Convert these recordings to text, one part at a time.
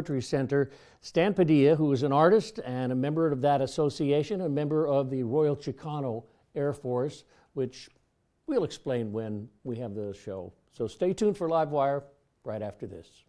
Poetry Center. Stan Padilla, who is an artist and a member of that association, a member of the Royal Chicano Air Force, which we'll explain when we have the show. So stay tuned for LiveWire right after this.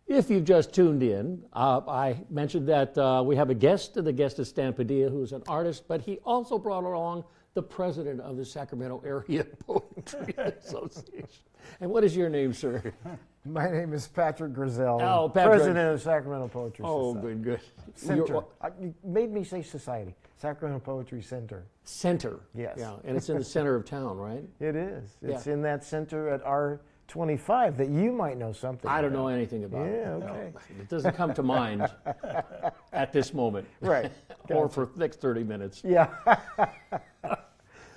If you've just tuned in, I mentioned that we have a guest, and the guest is Stan Padilla, who's an artist, but he also brought along the president of the Sacramento Area Poetry Association. And what is your name, sir? My name is Patrick Grizel, Patrick. president of Sacramento Poetry Society. Oh, good. Center. You made me say society. Sacramento Poetry Center. Center. Yes. Yeah, and it's in the center of town, right? It is. It's Yeah. in that center at R25 that you might know something I don't about. know anything about it. Yeah, okay. No, it doesn't come to mind at this moment. Right. Or for the next 30 minutes. Yeah.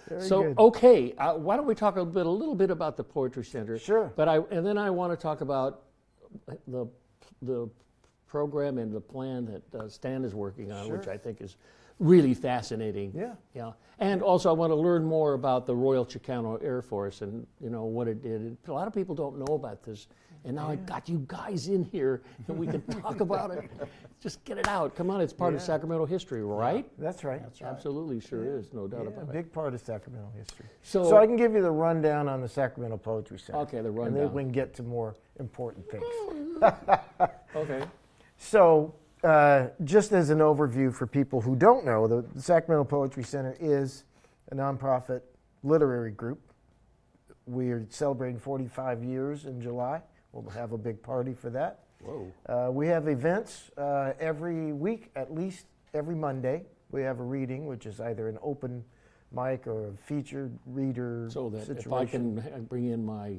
Very So, good. okay, why don't we talk a little bit about the Poetry Center? Sure. And then I want to talk about the program and the plan that Stan is working on, which Sure. I think is really fascinating. Yeah. Yeah. And also I want to learn more about the Royal Chicano Air Force and what it did. A lot of people don't know about this. And now I got you guys in here and we can talk about it. Just get it out. Come on, it's part of Sacramento history, right? That's right. Absolutely, sure is, no doubt Yeah, about a it. big part of Sacramento history. So- So I can give you the rundown on the Sacramento Poetry Center. Okay, the And rundown. then we can get to more important things. Okay. So, just as an overview for people who don't know, the Sacramento Poetry Center is a nonprofit literary group. We are celebrating 45 years in July. We'll have a big party for that. Whoa. We have events every week, at least every Monday. We have a reading, which is either an open mic or a featured reader So that situation. if I can bring in my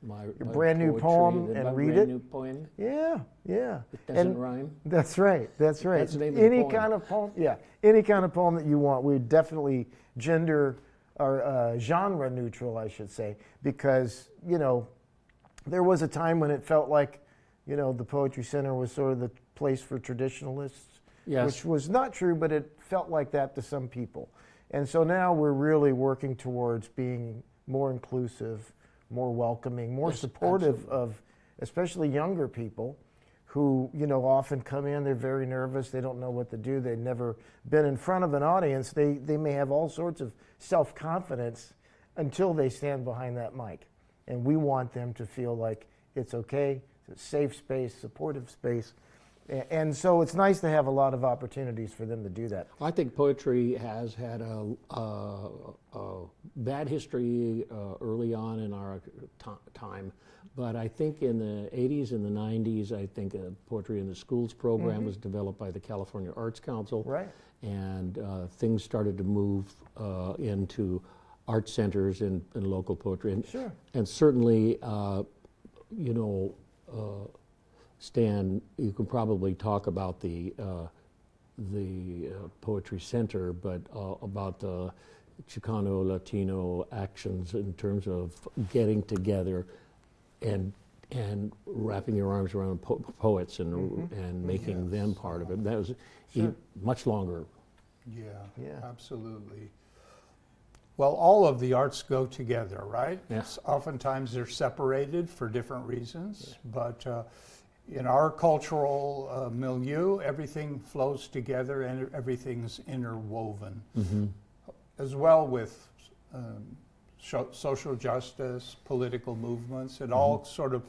my brand new poetry, poem then and my read brand it. new poem. Yeah. It doesn't And- rhyme. That's right. That's right. That's the name of the Any poem. kind of poem, yeah, any kind of poem that you want. We're definitely gender or genre neutral, I should say, because there was a time when it felt like the Poetry Center was sort of the place for traditionalists, Yes. which was not true, but it felt like that to some people. And so now we're really working towards being more inclusive, more welcoming, more Yes, supportive absolutely. of especially younger people who often come in, they're very nervous, they don't know what to do, they've never been in front of an audience, they may have all sorts of self-confidence until they stand behind that mic. And we want them to feel like it's okay, it's a safe space, supportive space. And so it's nice to have a lot of opportunities for them to do that. I think poetry has had a bad history early on in our time, but I think in the 80s and the 90s, I think a Poetry in the Schools program was developed by the California Arts Council. Right. And things started to move into art centers and local poetry. And, Sure. and certainly, Stan, you can probably talk about the Poetry Center, but about the Chicano Latino actions in terms of getting together and wrapping your arms around poets and making them part of it. That was much longer. Yeah, absolutely. Well, all of the arts go together, right? Yes. Oftentimes they're separated for different reasons, but in our cultural milieu, everything flows together and everything's interwoven. As well with social justice, political movements. It all sort of,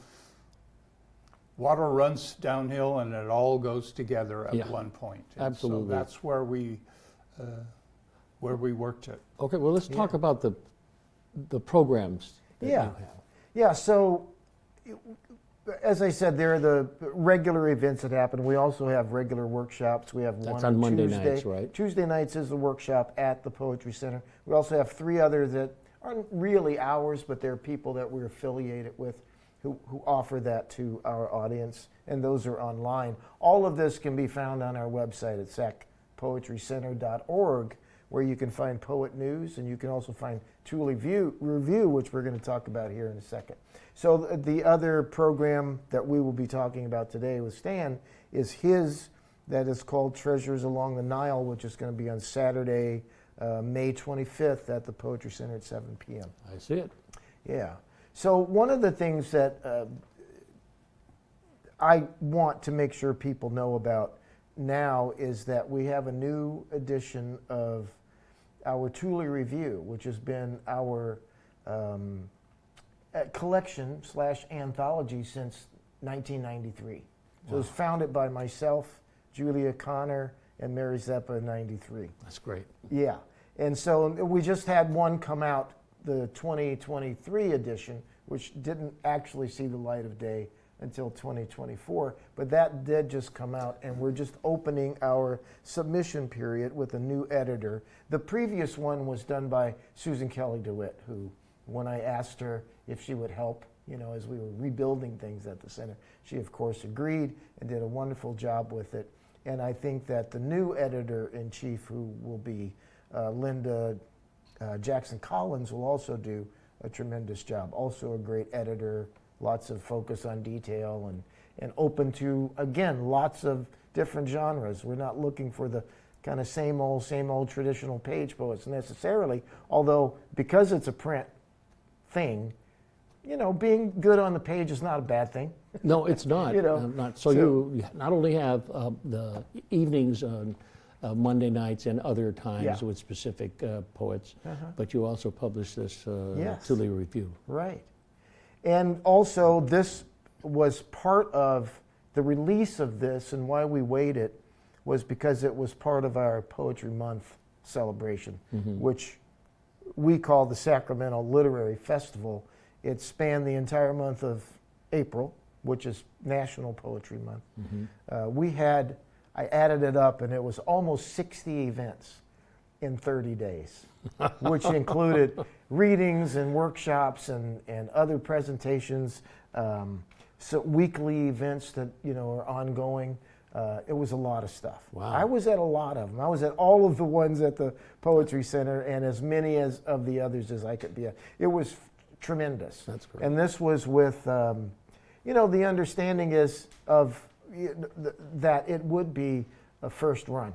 water runs downhill and it all goes together at one point. And Absolutely. So that's where we worked it. Okay, well, let's talk about the programs that you have. Yeah, so as I said, there are the regular events that happen. We also have regular workshops. We have That's one on Monday Tuesday. nights, right? Tuesday nights is the workshop at the Poetry Center. We also have 3 others that aren't really ours, but they're people that we're affiliated with who offer that to our audience, and those are online. All of this can be found on our website at sacpoetrycenter.org, where you can find poet news, and you can also find Thule Review, which we're going to talk about here in a second. So the other program that we will be talking about today with Stan is his, that is called Treasures Along the Nile, which is going to be on Saturday, May 25th at the Poetry Center at 7 p.m. I see it. Yeah. So one of the things that I want to make sure people know about now is that we have a new edition of our Thule Review, which has been our collection/anthology since 1993. So it was founded by myself, Julia Connor, and Mary Zeppa in 93. That's great. Yeah. And so we just had one come out, the 2023 edition, which didn't actually see the light of day until 2024, but that did just come out, and we're just opening our submission period with a new editor. The previous one was done by Susan Kelly DeWitt, who, when I asked her if she would help, as we were rebuilding things at the center, she of course agreed and did a wonderful job with it. And I think that the new editor-in-chief, who will be Linda Jackson Collins, will also do a tremendous job. Also a great editor, lots of focus on detail, and open to, again, lots of different genres. We're not looking for the kind of same old traditional page poets necessarily, although because it's a print thing, being good on the page is not a bad thing. No, it's not. So you not only have the evenings on Monday nights and other times with specific poets, but you also publish this Thule Review. Right. And also, this was part of the release of this, and why we waited was because it was part of our Poetry Month celebration, which we call the Sacramento Literary Festival. It spanned the entire month of April, which is National Poetry Month. I added it up, and it was almost 60 events in 30 days, which included readings and workshops and other presentations, so weekly events that are ongoing. It was a lot of stuff. Wow. I was at a lot of them. I was at all of the ones at the Poetry Center and as many of the others as I could be at. It was tremendous. That's great. And this was with, the understanding is that it would be a first run.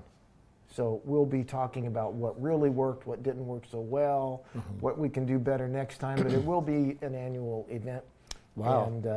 So we'll be talking about what really worked, what didn't work so well, what we can do better next time, but it will be an annual event. Wow. And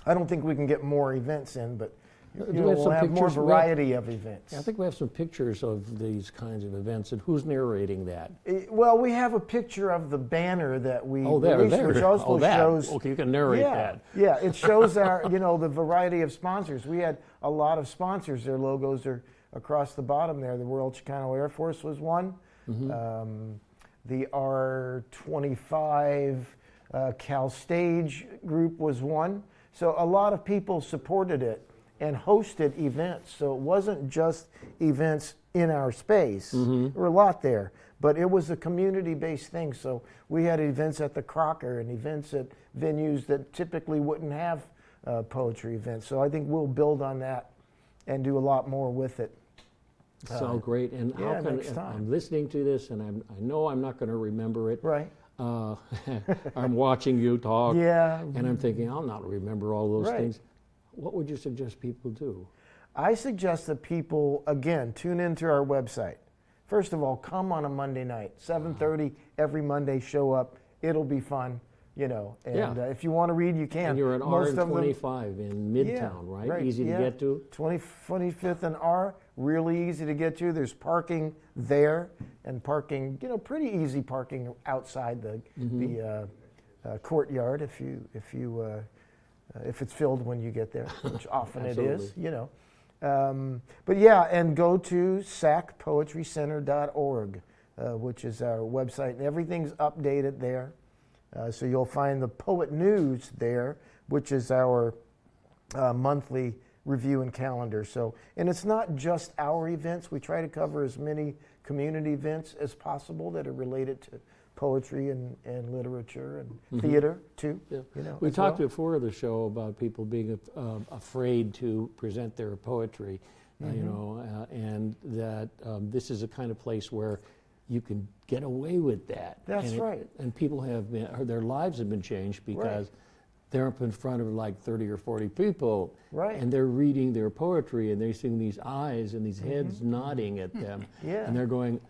I don't think we can get more events in, but we have we'll some have more pictures? variety of events. I think we have some pictures of these kinds of events, and who's narrating that? Well, we have a picture of the banner that we There. released, which also shows. Okay, you can narrate that. Yeah, it shows our, the variety of sponsors. We had a lot of sponsors. Their logos are across the bottom there. The Royal Chicano Air Force was one. The R25 Cal Stage group was one. So a lot of people supported it and hosted events. So it wasn't just events in our space. There were a lot there, but it was a community-based thing. So we had events at the Crocker and events at venues that typically wouldn't have poetry events. So I think we'll build on that and do a lot more with it. So great. And how can next time. I'm listening to this, and I know I'm not going to remember it. Right. I'm watching you talk. Yeah. And I'm thinking, I'll not remember all those Right. things. What would you suggest people do? I suggest that people, again, tune into our website. First of all, come on a Monday night, 7:30 every Monday, show up. It'll be fun, And if you want to read, you can. And you're at Most of them- R25 in Midtown, right? Easy to get to? 25th and R, really easy to get to. There's parking there and parking, pretty easy parking outside the courtyard if it's filled when you get there, which often it is, But yeah, and go to sacpoetrycenter.org, which is our website, and everything's updated there. So you'll find the Poet News there, which is our monthly review and calendar. So, and it's not just our events. We try to cover as many community events as possible that are related to poetry and literature and theater too. Yeah. We as talked well. before the show about people being afraid to present their poetry, and that this is a kind of place where you can get away with that. That's right. And people have been, their lives have been changed because they're up in front of like 30 or 40 people, Right. and they're reading their poetry, and they're seeing these eyes and these heads nodding at them, Yeah. and they're going,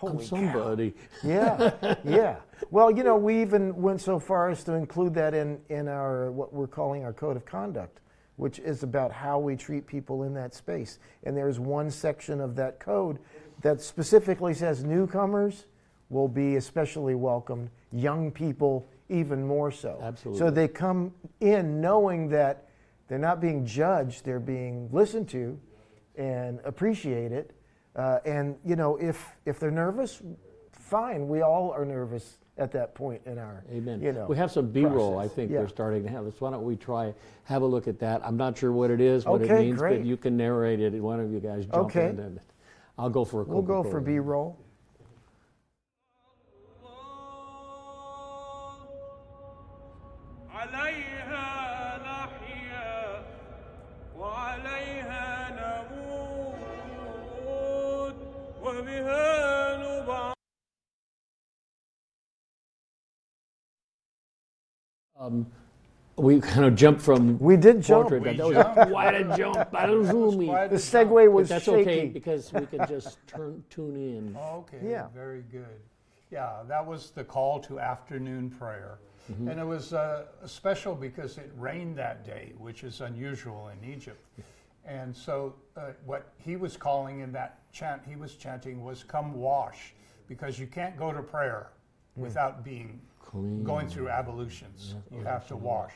I'm Holy cow. somebody. Yeah, yeah. Well, we even went so far as to include that in our, what we're calling our code of conduct, which is about how we treat people in that space. And there's one section of that code that specifically says newcomers will be especially welcomed, young people even more so. Absolutely. So they come in knowing that they're not being judged, they're being listened to and appreciated. And if they're nervous, fine. We all are nervous at that point in our, Amen. We have some B-roll, process. I think Yeah. we're starting to have. So why don't we have a look at that? I'm not sure what it is, what it Okay, means, great. but you can narrate it. One of you guys jump Okay. in, and I'll go for a We'll Coca-Cola. go for B-roll. عليها نحيا وعليها نموت وبها نبعث. We kind of jumped from We did jump. portrait. That was jumped. quite a jump. I don't zoom in. Quite The a segue jump. was That's shaky. okay because we can just tune in. Okay, Yeah. very good. Yeah, that was the call to afternoon prayer. And it was special because it rained that day, which is unusual in Egypt. And so what he was calling in that chant he was chanting was come wash, because you can't go to prayer without being going through ablutions. You have to wash.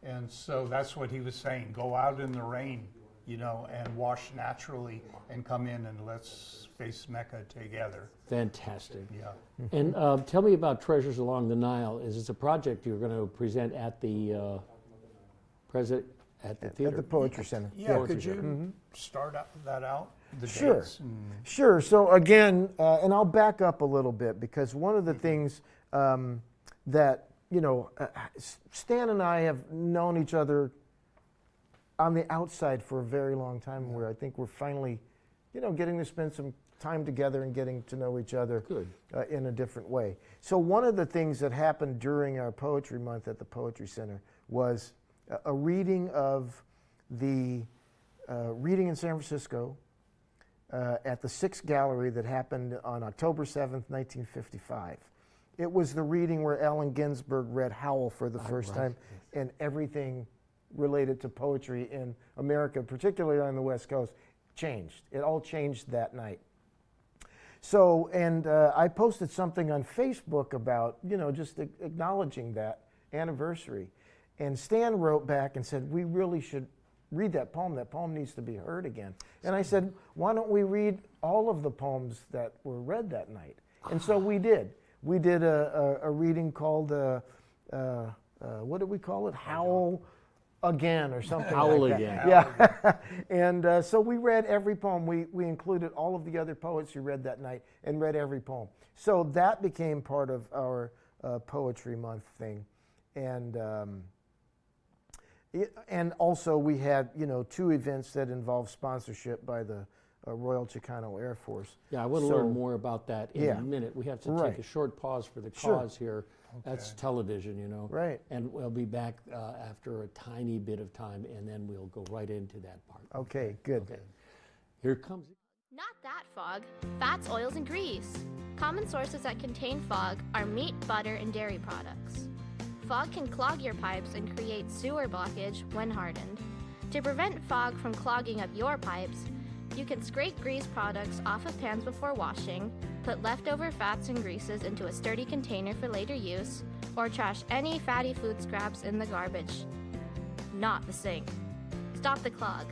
And so that's what he was saying. Go out in the rain, and wash naturally and come in and let's face Mecca together. Fantastic. Yeah. And tell me about Treasures Along the Nile. Is this a project you're going to present at the theater? At the Poetry Center. Yeah, Poetry could you start that out? The Sure. dates and- Sure. So again, and I'll back up a little bit because one of the things that, Stan and I have known each other on the outside for a very long time, where I think we're finally, getting to spend some time together and getting to know each other Good. in a different way. So one of the things that happened during our Poetry Month at the Poetry Center was a reading of the reading in San Francisco at the Sixth Gallery that happened on October 7th, 1955. It was the reading where Allen Ginsberg read Howl for the first time, and everything related to poetry in America, particularly on the West Coast, changed. It all changed that night. So, and I posted something on Facebook about, just acknowledging that anniversary. And Stan wrote back and said, we really should read that poem. That poem needs to be heard again. And I said, why don't we read all of the poems that were read that night? And so we did. We did a reading called, what did we call it? Howl Again or something Howl like Again. that. Yeah. And so we read every poem. We included all of the other poets who read that night and read every poem. So that became part of our Poetry Month thing. And also we had, 2 events that involved sponsorship by the Royal Chicano Air Force. Yeah, I want to So- learn more about that in Yeah. a minute. We have to Right. take a short pause for the Sure. cause here. That's television, Right. And we'll be back after a tiny bit of time, and then we'll go right into that part. Okay, good. Okay. Here comes. Not that fog. Fats, oils, and grease. Common sources that contain fog are meat, butter, and dairy products. Fog can clog your pipes and create sewer blockage when hardened. To prevent fog from clogging up your pipes, You can scrape grease products off of pans before washing, put leftover fats and greases into a sturdy container for later use, or trash any fatty food scraps in the garbage. Not the sink. Stop the clog.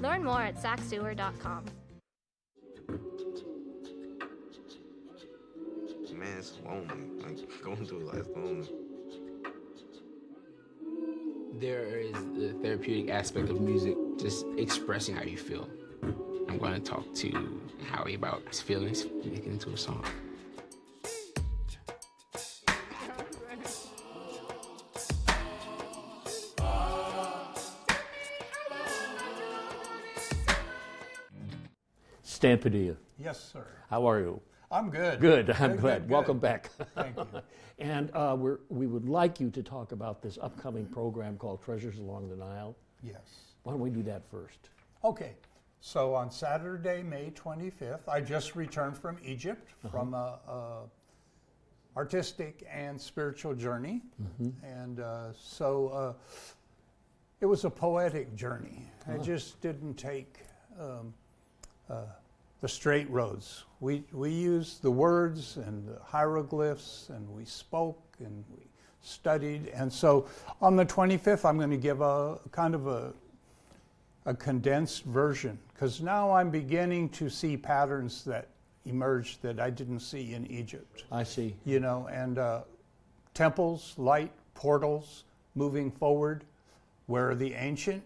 Learn more at sacsewer.com. Man, it's lonely. Like, going through life lonely. There is the therapeutic aspect of music, just expressing how you feel. I'm going to talk to Howie about his feelings, make it into a song. Stampadilla, Yes, sir. how are you? I'm good. Good, I'm Good, glad. good, Welcome good. back. Thank you. And we would like you to talk about this upcoming program called Treasures Along the Nile. Yes. Why don't we do that first? Okay. So on Saturday, May 25th, I just returned from Egypt from a artistic and spiritual journey. And so it was a poetic journey. I just didn't take the straight roads. We used the words and the hieroglyphs, and we spoke and we studied. And so on the 25th, I'm going to give a kind of a condensed version, because now I'm beginning to see patterns that emerge that I didn't see in Egypt. I see. You know, and temples, light, portals, moving forward, where the ancient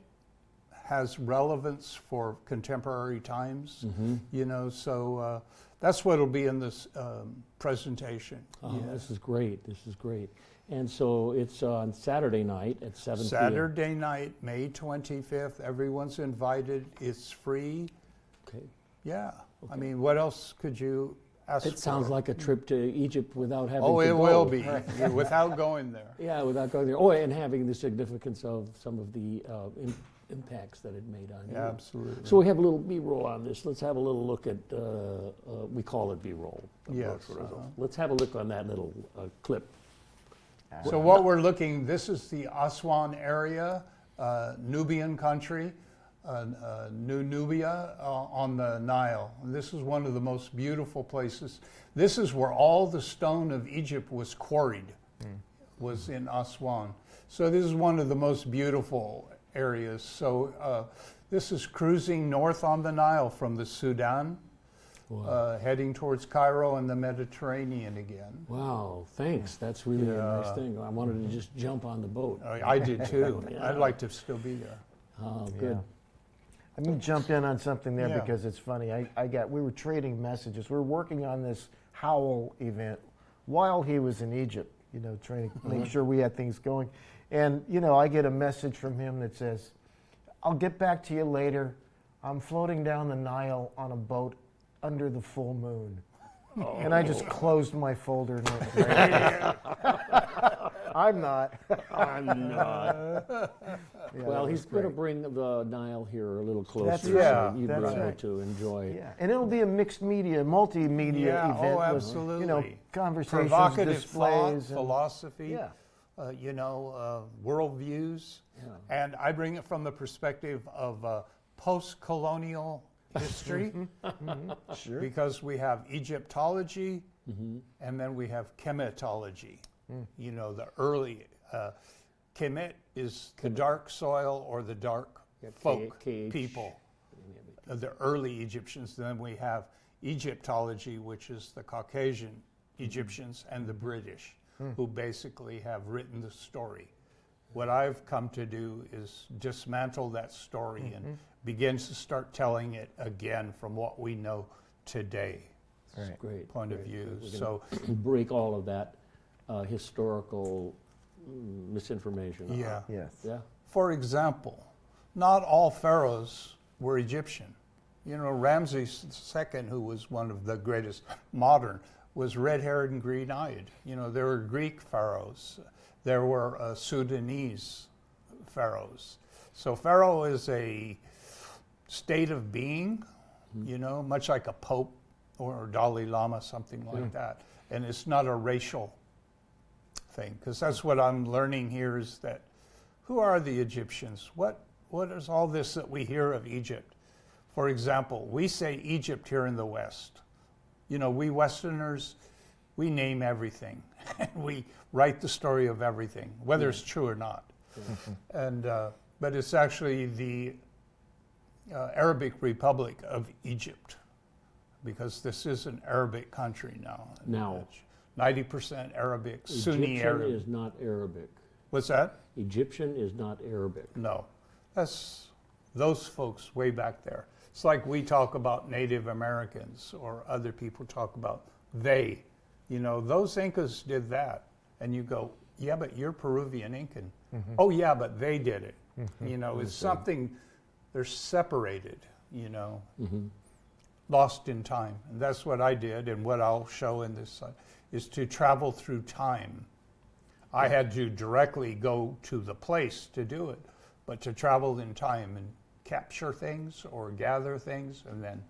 has relevance for contemporary times. You know, so that's what will be in this presentation. Oh, this is great. This is great. And so it's on Saturday night at 7 p.m. Saturday night, May 25th. Everyone's invited. It's free. Okay. Yeah. I mean, what else could you ask It sounds for? like a trip to Egypt without having Oh, to it go. will be, without going there. Yeah, without going there. Oh, and having the significance of some of the impacts that it made on you. Yeah, absolutely. So we have a little B-roll on this. Let's have a little look at, we call it B-roll. Yes, Let's have a look on that little clip. So what we're looking, this is the Aswan area, Nubian country, New Nubia on the Nile. And this is one of the most beautiful places. This is where all the stone of Egypt was quarried, was in Aswan. So this is one of the most beautiful areas. So this is cruising north on the Nile from the Sudan, heading towards Cairo and the Mediterranean again. Wow, thanks. That's really a nice thing. I wanted to just jump on the boat. I did too. I'd like to still be there. Oh, good. Let me jump in on something there Yeah. because it's funny. We were trading messages. We were working on this Howl event while he was in Egypt, you know, trying to make sure we had things going. And, you know, I get a message from him that says, I'll get back to you later. I'm floating down the Nile on a boat under the full moon. And I just closed my folder and went, I'm not. I'm not. Yeah, Well, that he's was going to great. bring the Nile here a little closer That's so right. you'd be That's able right. to enjoy. Yeah, and it'll be a mixed media, multimedia Yeah, event oh, with, you know, absolutely. conversations, Provocative thought, displays. and- philosophy, Yeah. you know, worldviews. And I bring it from the perspective of post-colonial history, Sure. because we have Egyptology and then we have Kemetology. You know, the early, Kemet is the dark soil or the dark folk KH. people, the early Egyptians. Then we have Egyptology, which is the Caucasian Egyptians and the British, who basically have written the story. What I've come to do is dismantle that story and begin to start telling it again from what we know today Right. Great. point of great. view. We're So gonna break all of that historical misinformation. yeah. Yes. Yeah. For example, not all pharaohs were Egyptian. You know, Ramses II, who was one of the greatest modern, was red-haired and green-eyed. You know, there were Greek pharaohs. There were Sudanese pharaohs. So pharaoh is a state of being, you know, much like a pope or Dalai Lama, something like that. And it's not a racial thing, because that's what I'm learning here is that who are the Egyptians? What is all this that we hear of Egypt? For example, we say Egypt here in the West. You know, we Westerners, we name everything. We write the story of everything, whether it's true or not. And but it's actually the Arabic Republic of Egypt, because this is an Arabic country now. Now, 90% Arabic, Sunni Egyptian Arab. is not Arabic. What's that? Egyptian is not Arabic. No, that's those folks way back there. It's like we talk about Native Americans, or other people talk about they. You know, those Incas did that. And you go, yeah, but you're Peruvian Incan. Oh, yeah, but they did it. You know, it's something, they're separated, you know, lost in time. And that's what I did, and what I'll show in this is to travel through time. I had to directly go to the place to do it, but to travel in time and capture things or gather things and then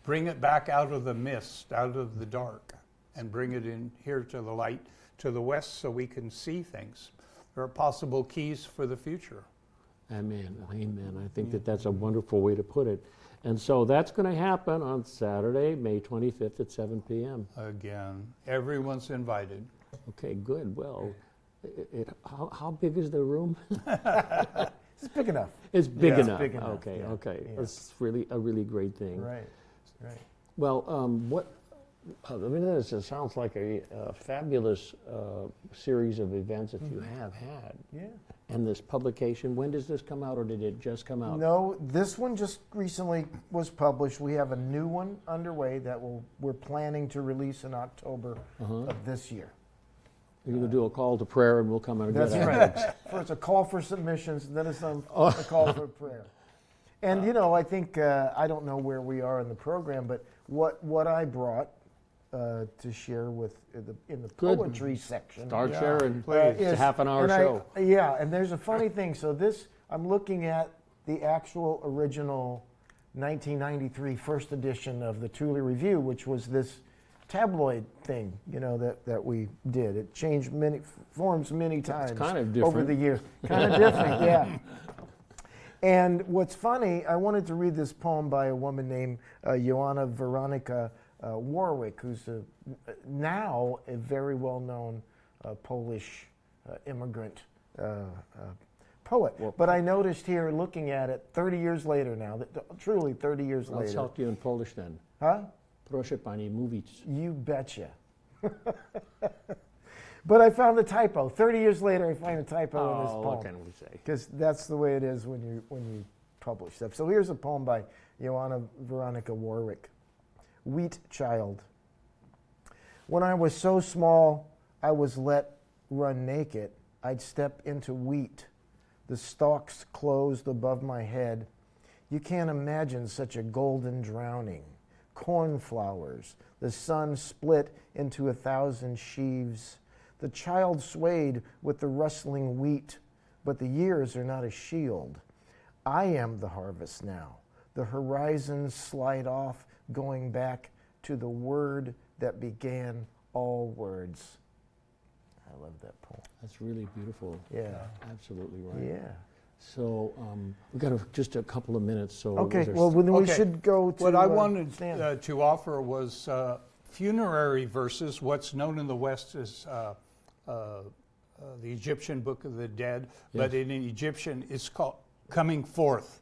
bring it back out of the mist, out of the dark, and bring it in here to the light, to the west, so we can see things. There are possible keys for the future. Amen. Amen. I think that that's a wonderful way to put it. And so that's going to happen on Saturday, May 25th at 7 p.m. Again, everyone's invited. Okay, good. Well, how big is the room? It's big enough. It's big Yeah. enough. Big enough, Okay, yeah, okay. yeah. That's really a really great thing. Right. Well, I mean, it sounds like a fabulous series of events that you have had. Yeah. And this publication, when does this come out, or did it just come out? No, this one just recently was published. We have a new one underway that we're planning to release in October of this year. You're going to do a call to prayer, and we'll come and That's get right. First a call for submissions, then it's a call for prayer. And you know, I think I don't know where we are in the program, but what I brought to share with in the Good. poetry section. Start sharing. please. It's a half an hour and show. And there's a funny thing. So this, I'm looking at the actual original 1993 first edition of the Thule Review, which was this tabloid thing, you know, that we did. It changed many forms many times kind of over different. the years. Kind of different, yeah. And what's funny, I wanted to read this poem by a woman named Joanna Veronica Warwick, who's now a very well-known Polish immigrant poet. But I noticed here, looking at it, 30 years later now, that truly 30 years I'll later. talk to you in Polish then. Huh? Proszę pani mówić. You betcha. But I found the typo. 30 years later, I find a typo in this poem. What can we say? Because that's the way it is when you publish stuff. So here's a poem by Joanna Veronica Warwick. Wheat Child. When I was so small, I was let run naked. I'd step into wheat. The stalks closed above my head. You can't imagine such a golden drowning. Cornflowers. The sun split into 1,000 sheaves. The child swayed with the rustling wheat, but the years are not a shield. I am the harvest now. The horizons slide off, going back to the word that began all words. I love that poem. That's really beautiful. Yeah. Absolutely right. Yeah. So we've got just a couple of minutes. So Okay, there's- well, then we Okay. should go to What I wanted Stan. to offer was funerary verses, what's known in the West as the Egyptian Book of the Dead, but in Egyptian it's called coming forth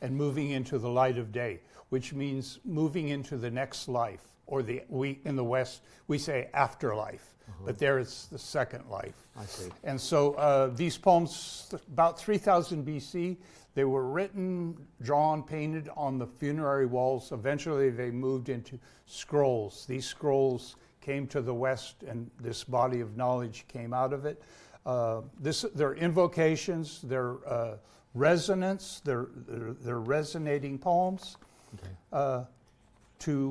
and moving into the light of day, which means moving into the next life, or we in the West we say afterlife, but there it's the second life. I see. And so these poems, about 3000 BC, they were written, drawn, painted on the funerary walls. Eventually they moved into scrolls. These scrolls came to the West, and this body of knowledge came out of it. They're invocations, they're resonance, they're resonating poems to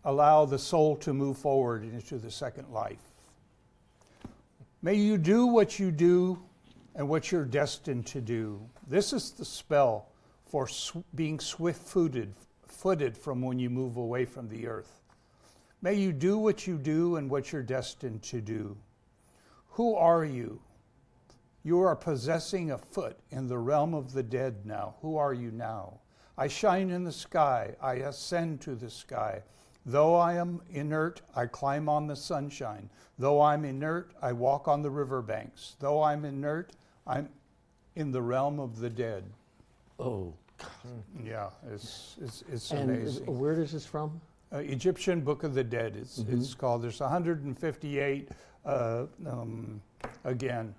allow the soul to move forward into the second life. May you do what you do and what you're destined to do. This is the spell for being swift-footed from when you move away from the earth. May you do what you do and what you're destined to do. Who are you? You are possessing a foot in the realm of the dead now. Who are you now? I shine in the sky, I ascend to the sky. Though I am inert, I climb on the sunshine. Though I'm inert, I walk on the riverbanks. Though I'm inert, I'm in the realm of the dead. Oh, Yeah, it's and amazing. where is this from? Egyptian Book of the Dead, it's called. There's 158, again,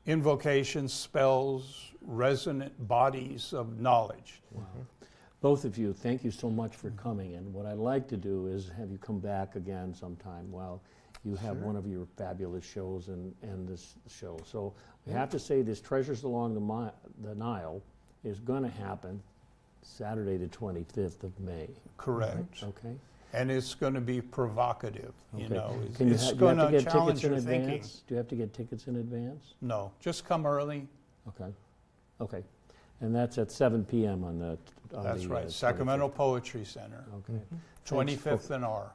invocations, spells, resonant bodies of knowledge. Both of you, thank you so much for coming. And what I'd like to do is have you come back again sometime while you have one of your fabulous shows and this show. So we have to say this Treasures Along the Nile is going to happen Saturday the 25th of May. Correct. Okay. And it's going to be provocative, you Okay. know. Can you It's do you going have to to get challenge tickets in your advance? thinking. Do you have to get tickets in advance? No, just come early. Okay. Okay. And that's at 7 p.m. on the. That's right, Sacramento Poetry Center, Okay. 25th and R.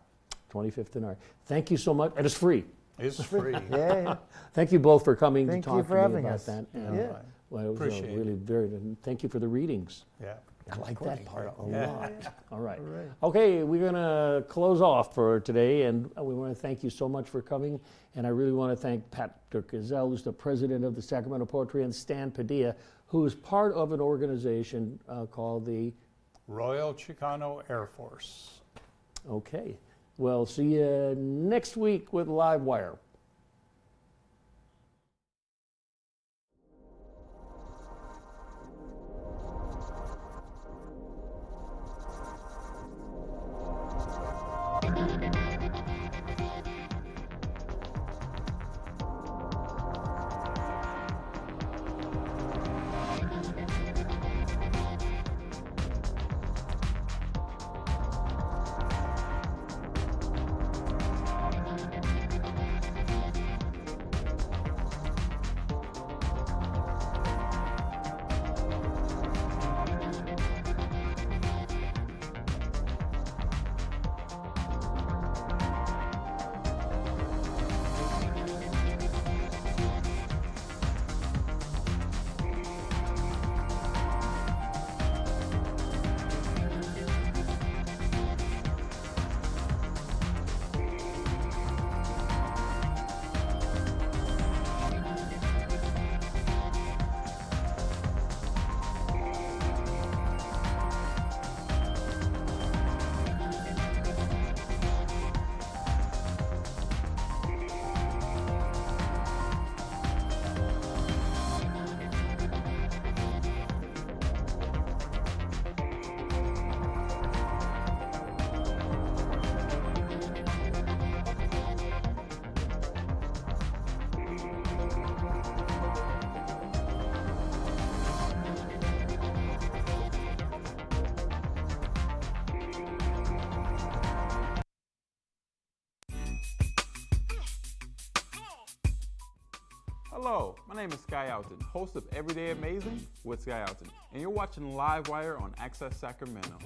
25th and R. Thank you so much. And it's free. It's free. Yeah. Thank you both for coming Thank to you talk for to me having about us. that. Yeah. Right. Well, it was Appreciate it. really very. And thank you for the readings. Yeah. I like that part a Yeah. lot. All right. All right. Okay, we're going to close off for today, and we want to thank you so much for coming. And I really want to thank Patrick Gazelle, who's the president of the Sacramento Poetry, and Stan Padilla, who is part of an organization called the. Royal Chicano Air Force. Okay. Well, see you next week with LiveWire. Hello, my name is Sky Alton, host of Everyday Amazing with Sky Alton, and you're watching LiveWire on Access Sacramento.